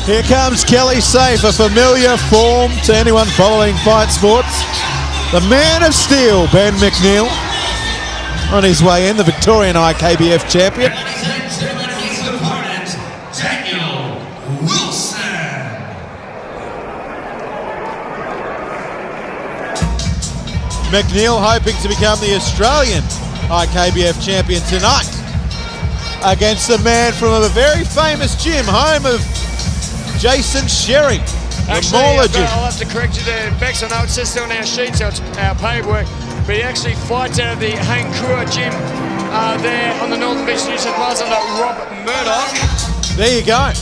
Here comes Kelly Safe, a familiar form to anyone following fight sports. The man of steel, Ben McNeil, on his way in, the Victorian IKBF champion. Ladies and gentlemen, his opponent, Daniel Wilson. McNeil hoping to become the Australian IKBF champion tonight against the man from a very famous gym, home of Jason Sherry. Actually, I'll have to correct you there, Bex. I know it says still on our sheet, so it's our paperwork, but he actually fights out of the Hankua gym there on the Northern Beach, New South Wales, under Rob Murdoch. There you go.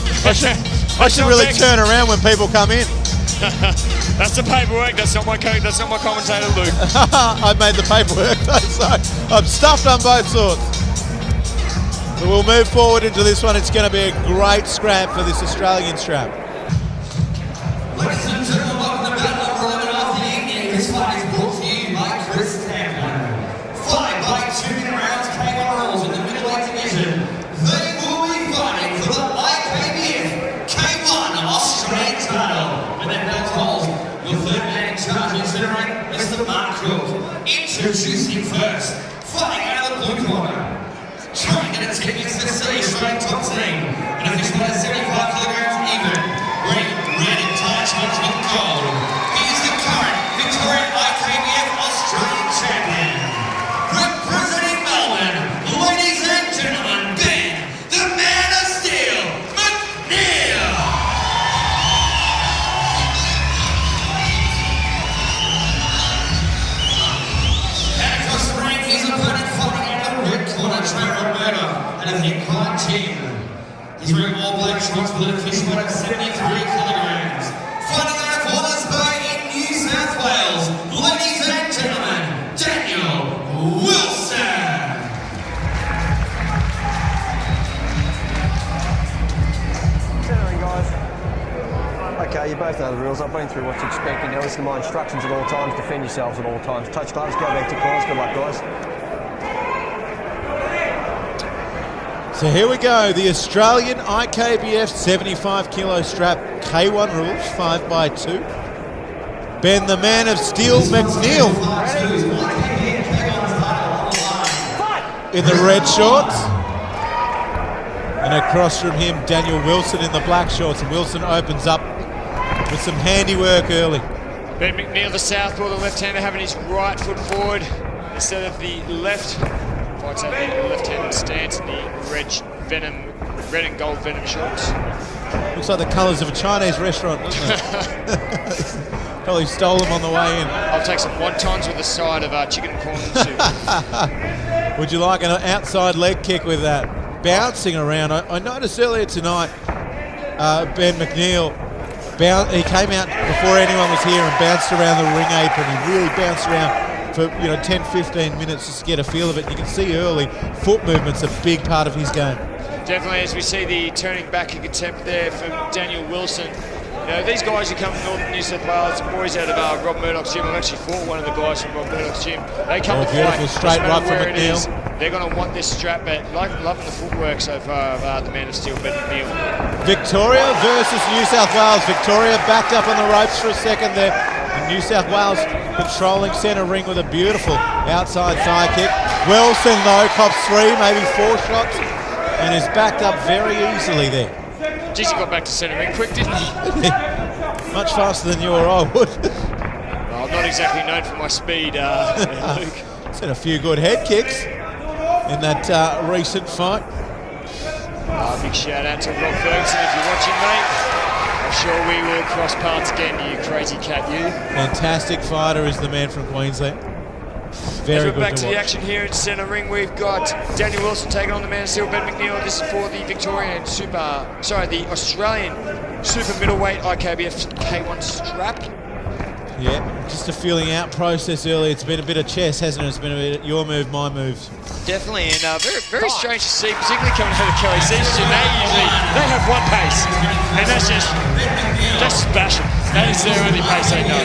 I should really turn around when people come in. That's the paperwork. That's not my commentator, Luke. I made the paperwork though, so I'm stuffed on both sorts. But we'll move forward into this one. It's going to be a great scrap for this Australian strap. Ladies and gentlemen, welcome to Battle of Roman of the evening. This fight is brought to you by Chris Tamlin. 5-by-2 rounds K1 rules in the middleweight division. They will be fighting for the IKBF K1 Australian title. And that belt holds your third man in charge, considering Mr. Mark Cook. Introducing first, fighting out of the blue corner. Trying to get its kickings to see straight top team. And if this one is 75 kilograms even, red entitlements with gold. He is the current Victorian IKBF Australian champion. Representing Melbourne, ladies and gentlemen, Ben, the man of steel, McNeil. And across the ring, his opponent fighting out of the red corner, Rob Murdoch, and of the Incline team. He's wearing all black shorts with an official weight of 73 kilograms. Fighting out of Hawthorns Bay in New South Wales, ladies and gentlemen, Daniel Wilson. Centering, guys. Okay, you both know the rules. I've been through what to expect. You know, listen to my instructions at all times. Defend yourselves at all times. Touch gloves, go back to corners. Good luck, guys. So here we go, the Australian IKBF 75 kilo strap K1 rules, 5-by-2. Ben, the man of steel, McNeil, in the red shorts. And across from him, Daniel Wilson in the black shorts. And Wilson opens up with some handiwork early. Ben McNeil, the southpaw, the left-hander, having his right foot forward instead of the left. Fights out the left-handed stance in the red and gold Venom shorts. Looks like the colours of a Chinese restaurant, doesn't it? Probably stole them on the way in. I'll take some wontons with a side of chicken and corn soup. Would you like an outside leg kick with that? Bouncing around. I noticed earlier tonight, Ben McNeil, he came out before anyone was here and bounced around the ring apron. He really bounced around for 10-15 minutes just to get a feel of it. You can see early foot movement's a big part of his game. Definitely, as we see the turning back kick attempt there from Daniel Wilson. You know, these guys who come from Northern New South Wales, boys out of Rob Murdoch's gym. I've actually fought one of the guys from Rob Murdoch's gym. They come to beautiful fight, straight right from McNeil. They're going to want this strap, but loving the footwork so far of the man of steel, Ben McNeil. Victoria versus New South Wales. Victoria backed up on the ropes for a second there. And New South Wales controlling centre ring with a beautiful outside thigh kick. Wilson though cops 3, maybe 4 shots, and is backed up very easily there. Geez, he got back to centre ring quick, didn't he? Much faster than you or I would. Well, I'm not exactly known for my speed, Luke. Seen a few good head kicks in that recent fight. Big shout out to Rob Ferguson if you're watching, mate. I'm sure we will cross paths again, you crazy cat, you. Fantastic fighter is the man from Queensland. Very good. Back to the action here in centre ring. We've got Daniel Wilson taking on the man of steel, Ben McNeil. This is for the the Australian super middleweight IKBF K1 strap. Yeah, just a feeling out process early. It's been a bit of chess, hasn't it? It's been a bit of your move, my moves. Definitely, and very strange to see, particularly coming out of Kelly Safe. They have one pace, and that's just bash them. That is their only pace they know.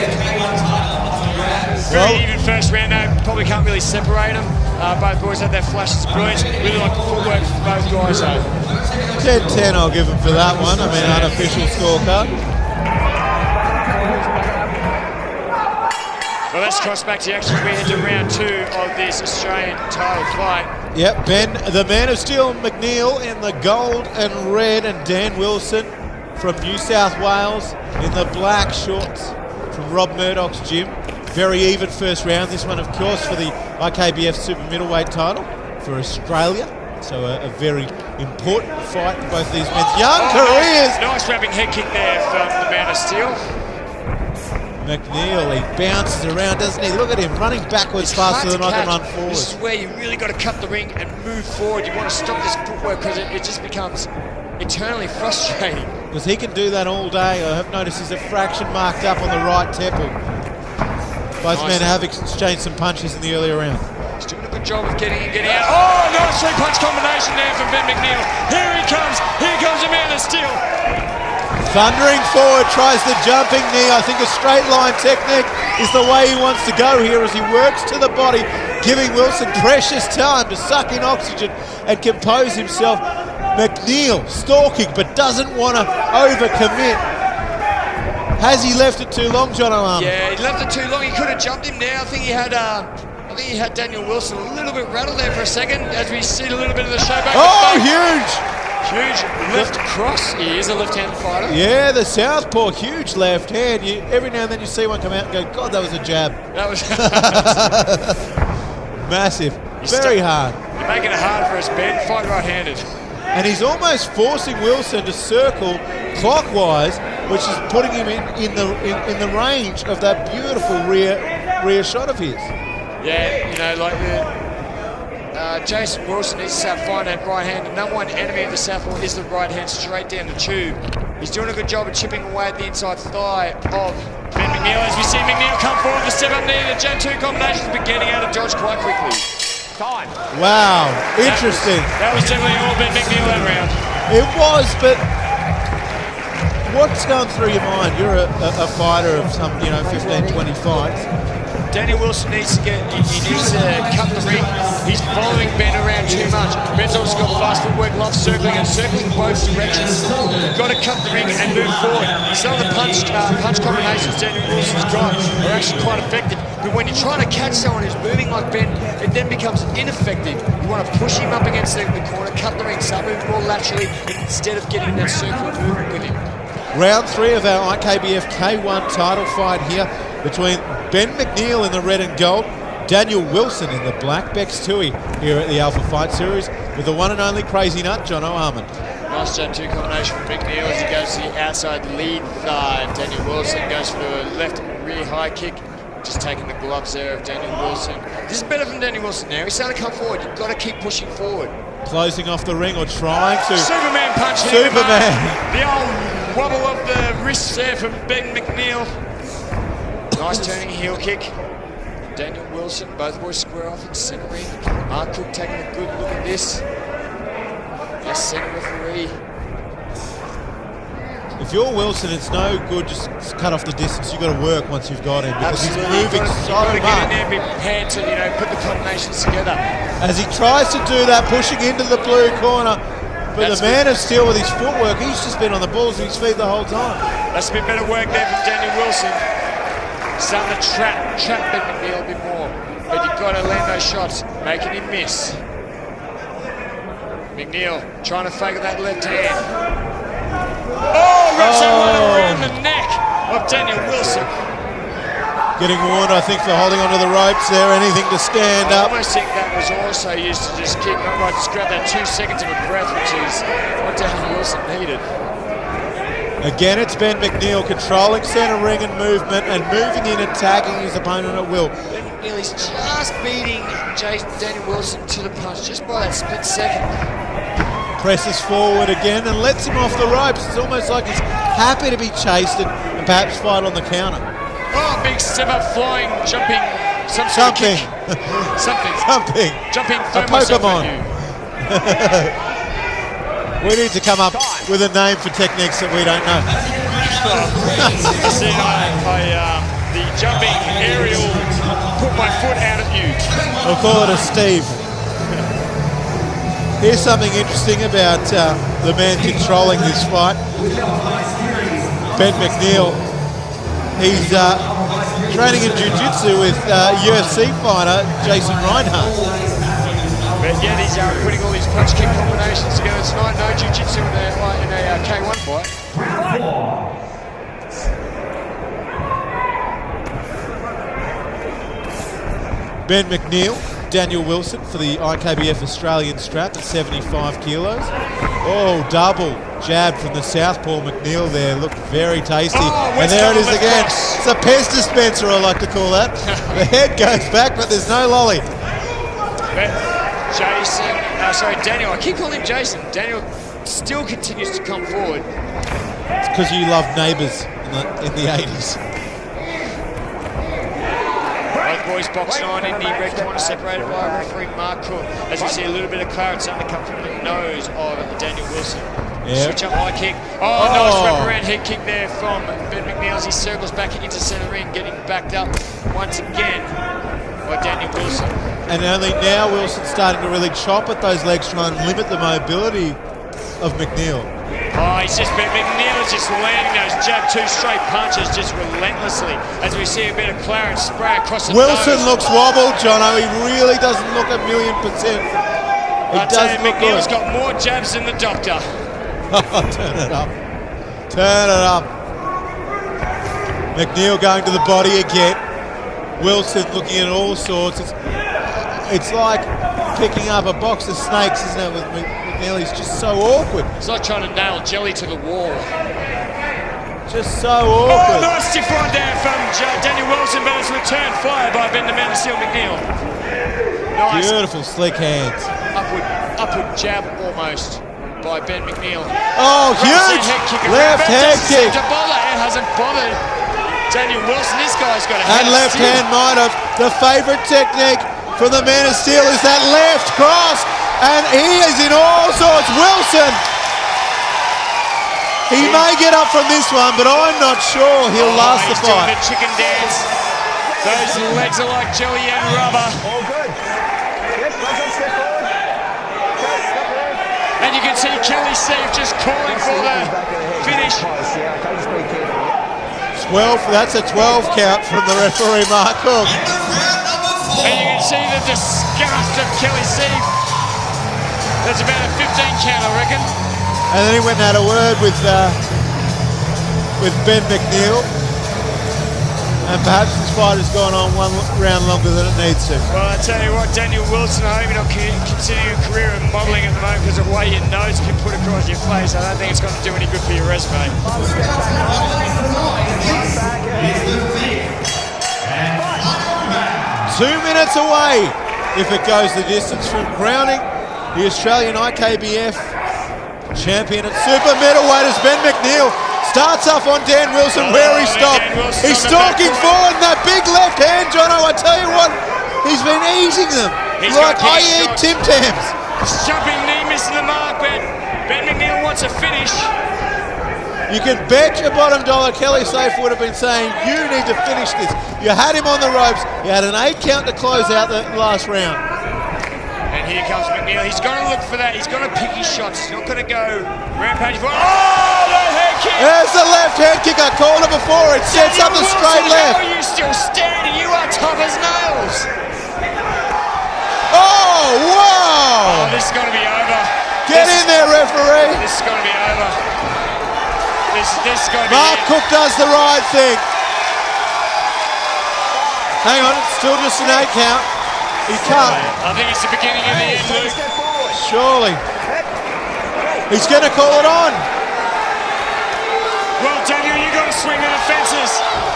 Very even first round, though. probably can't really separate them. Both boys had their flashes of brilliance. Really like the footwork from both guys though. 10-10 I'll give him for that one. I mean, unofficial scorecard. Well, let's cross back to action. We head to round 2 of this Australian title fight. Yep, Ben, the man of steel, McNeil in the gold and red, and Dan Wilson from New South Wales in the black shorts from Rob Murdoch's gym. Very even first round. This one, of course, for the IKBF super middleweight title for Australia. So a very important fight for both these men's young careers. Nice wrapping head kick there from the man of steel. McNeil, he bounces around, doesn't he? Look at him, running backwards faster than I can run forward. This is where you really got to cut the ring and move forward. You want to stop this footwork because it just becomes eternally frustrating. Because he can do that all day. I have noticed there's a fraction marked up on the right temple. Both men have exchanged some punches in the earlier round. He's doing a good job of getting in, getting out. Oh, nice three-punch combination there from Ben McNeil. Here he comes. Here comes the man of steel. Thundering forward, tries the jumping knee. I think a straight line technique is the way he wants to go here as he works to the body, giving Wilson precious time to suck in oxygen and compose himself. McNeil stalking but doesn't want to overcommit. Has he left it too long, John O'Arm? Yeah, he left it too long. He could have jumped him there. I think he had Daniel Wilson a little bit rattled there for a second as we see a little bit of the show back. Oh, huge! Huge left cross. He is a left-handed fighter. Yeah, the southpaw, huge left hand. Every now and then you see one come out and go, God, that was a jab. That was massive. Very hard. You're making it hard for us, Ben. Fight right-handed. And he's almost forcing Wilson to circle clockwise, which is putting him in the range of that beautiful rear shot of his. Yeah, you know, like Jason Wilson needs to start fighting that right hand. The number one enemy of the southpaw is the right hand, straight down the tube. He's doing a good job of chipping away at the inside thigh of Ben McNeil. As we see McNeil come forward with step up knee, the jab two combinations, but getting out of dodge quite quickly. Time. Wow, interesting. That was definitely all Ben McNeil that round. It was, but what's going through your mind? You're a fighter of some, 15, 20 fights. Daniel Wilson needs to cut the ring. He's following Ben around too much. Ben's obviously got fast footwork, loves circling and circling both directions. You've got to cut the ring and move forward. Some of the punch combinations Daniel Wilson's got are actually quite effective. But when you're trying to catch someone who's moving like Ben, it then becomes ineffective. You want to push him up against the corner, cut the ring, start moving more laterally instead of getting in that circular movement with him. Round 3 of our IKBF K1 title fight here between Ben McNeil in the red and gold, Daniel Wilson in the black. Bex Tui here at the Alpha Fight Series with the one and only Crazy Nut, John O'Arman. Nice jab two combination from McNeil as he goes to the outside lead thigh. Daniel Wilson goes for the left rear high kick. Just taking the gloves there of Daniel Wilson. This is better from Daniel Wilson now. He's starting to come forward. You've got to keep pushing forward. Closing off the ring or trying to. Superman punch. Superman. The old wobble of the wrists there from Ben McNeil. Nice turning heel kick. Daniel Wilson, both boys square off in center ring. Mark Cook taking a good look at this. Yes, center referee. If you're Wilson, it's no good just cut off the distance. You've got to work once you've got him because he's moving so much. You've got to get in there and be prepared to, put the combinations together. As he tries to do that, pushing into the blue corner. But the man of steel with his footwork, he's just been on the balls of his feet the whole time. That's a bit better work there from Daniel Wilson. Starting to trap Ben McNeil a bit more. But you've got to land those shots, making him miss. McNeil trying to fake that left hand. Oh, wraps that one around the neck of Daniel Wilson. Getting warned, I think, for holding onto the ropes there, anything to stand up. I almost think that was also used to just keep, just grab that 2 seconds of a breath, which is what Daniel Wilson needed. Again, it's Ben McNeil controlling centre ring and movement and moving in and tagging his opponent at will. Ben McNeil is just beating Daniel Wilson to the punch just by that split second. Presses forward again and lets him off the ropes. It's almost like he's happy to be chased and perhaps fight on the counter. Oh, big step up, flying, jumping, something. Something. Jumping a Pokemon. We need to come up with a name for techniques that we don't know. The jumping aerial put my foot out at you. I'll call it a Steve. Here's something interesting about the man controlling this fight, Ben McNeil. He's training in jiu-jitsu with UFC fighter Jason Reinhardt. But yet he's putting all these punch-kick combinations together tonight. No jiu-jitsu in a K1 fight. Ben McNeil, Daniel Wilson for the IKBF Australian strap at 75 kilos. Oh, double jab from the southpaw McNeil there. Looked very tasty. And there it is again. It's a pest dispenser, I like to call that. The head goes back, but there's no lolly. Daniel, I keep calling him Jason. Daniel still continues to come forward. It's because you loved Neighbours in the 80s. Both boys box 9 in the red corner, separated by referee Mark Cook. As we see a little bit of Clarence undercut from the nose of Daniel Wilson. Yep. Switch up high kick. Nice wraparound head kick there from Ben McNeil as he circles back into centre ring, getting backed up once again by Daniel Wilson. And only now Wilson's starting to really chop at those legs, trying to limit the mobility of McNeil. McNeil is just landing those two straight punches just relentlessly as we see a bit of Clarence spray across the Wilson nose. looks wobbled, Jono. He really doesn't look 1,000,000%. He doesn't look McNeil's good. got more jabs than the doctor. Turn it up. Turn it up. McNeil going to the body again. Wilson looking at all sorts. It's like picking up a box of snakes, isn't it, with McNeil? He's just so awkward. It's like trying to nail jelly to the wall. Just so awkward. Nice stiff one there from Daniel Wilson, but it's returned fire by Ben the Man of Steel McNeil. Nice. Beautiful slick hands. Upward jab almost by Ben McNeil. Oh, huge! Left head kick. It hasn't bothered Daniel Wilson. This guy's got a head. And left hand might have. The favourite technique from the Man of Steel is that left cross. And he is in all sorts. Wilson. He may get up from this one, but I'm not sure he'll last the fight. Doing the chicken dance. Those legs are like jelly and rubber. All good. Yep, step forward. And you can see Kelly Steve just calling for the finish. 12, that's a 12 count from the referee Mark Cook. And you can see the disgust of Kelly Steve. That's about a 15 count, I reckon. And then he went and had a word with Ben McNeil. And perhaps this fight has gone on one round longer than it needs to. Well, I tell you what, Daniel Wilson, I hope you're not continuing a career in modelling at the moment because of the way your nose can put across your face. I don't think it's going to do any good for your resume. 2 minutes away if it goes the distance from crowning the Australian IKBF champion at super middleweight as Ben McNeil starts off on Dan Wilson where he stopped. He's stalking forward and that big left hand, Jono, I tell you what, he's been easing them like I eat Tim Tams. Jumping knee missing the mark, but Ben McNeil wants a finish. You can bet your bottom dollar Kelly Safe would have been saying, you need to finish this. You had him on the ropes. You had an 8 count to close out the last round. And here comes McNeil. He's going to look for that. He's going to pick his shots. He's not going to go rampage for it. Oh, the head kick. There's the left head kick. I called it before. It sets up the straight left. How are you still standing? You are tough as nails. Oh, wow. Oh, this is going to be over. Get in there, referee. This is going to be over. This is going to be Mark Cook does the right thing. Hang on, it's still just an 8 count. He can't. I think it's the beginning of the end, Luke. Surely. He's going to call it on. Well, Daniel, you got to swing the fences.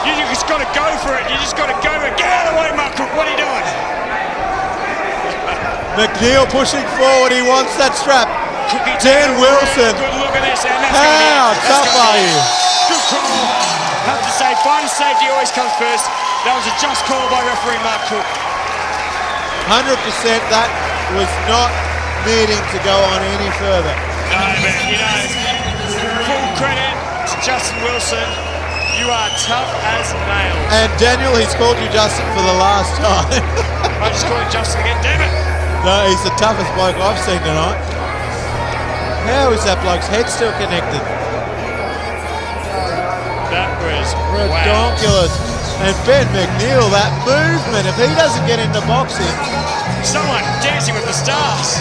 You just got to go for it. You just got to go for it. Get out of the way, Mark Cook. What are you doing? McNeil pushing forward. He wants that strap. Dan Wilson. Good look at this. And that's how tough are you? Good call. I have to say, fighting safety always comes first. That was a just call by referee Mark Cook. 100%. That was not needing to go on any further. No, but you know, full credit to Justin Wilson. You are tough as nails. And Daniel, he's called you Justin for the last time. I just called him Justin again, damn it. No, he's the toughest bloke I've seen tonight. How is that bloke's head still connected? That was Redonkulous. wow. And Ben McNeil, that movement, if he doesn't get into boxing. Someone dancing with the stars.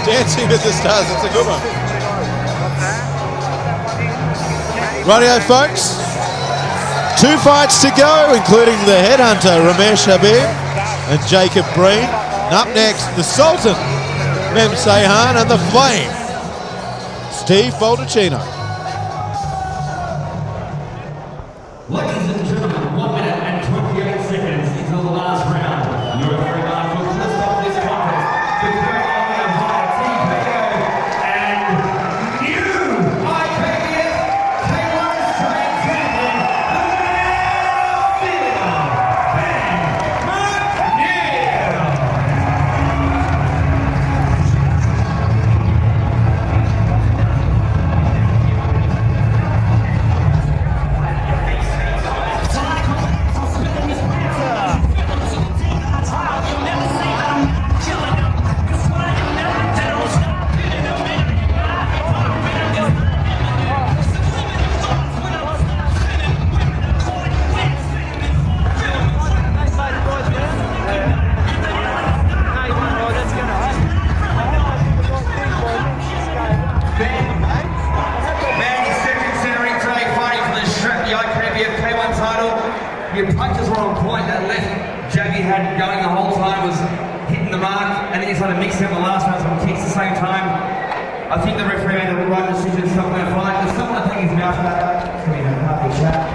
Dancing with the stars, that's a good one. Rightio, folks. 2 fights to go, including the headhunter Ramesh Habib and Jacob Breen. And up next, the Sultan, Mem Seyhan, and the Flame, Steve Baldacchino. Ladies and gentlemen, 1 minute and 28 seconds until the last round. Your very last will just stop this contest. The Carolina via TKO and new IKBF K1 Australian champion, the Your punches were on point. That left jab he had going the whole time was hitting the mark, and then you started mixing up the last round some kicks at the same time. I think the referee made the right decision to stop that fight. There's someone I think his mouth about that. It's going to be a happy chat.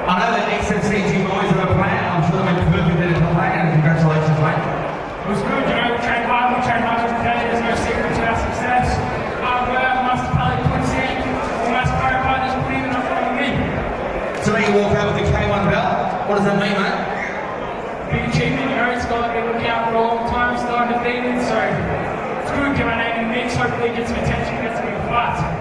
I know that XFCG boys have a plan. I'm sure they made perfect in the plan, and congratulations, mate. It was good, you know, we trained hard every day. There's no secret to our success. Hard work, Master Pally puts in, all Master Pro partners put in, and I'm going to win. Today you walk out with the K1 belt. What does that mean, mate? Big achievement, you know, it's got been looking out for a long time, still undefeated, so it's good, get my name in the mix, hopefully get some attention, get some good fights.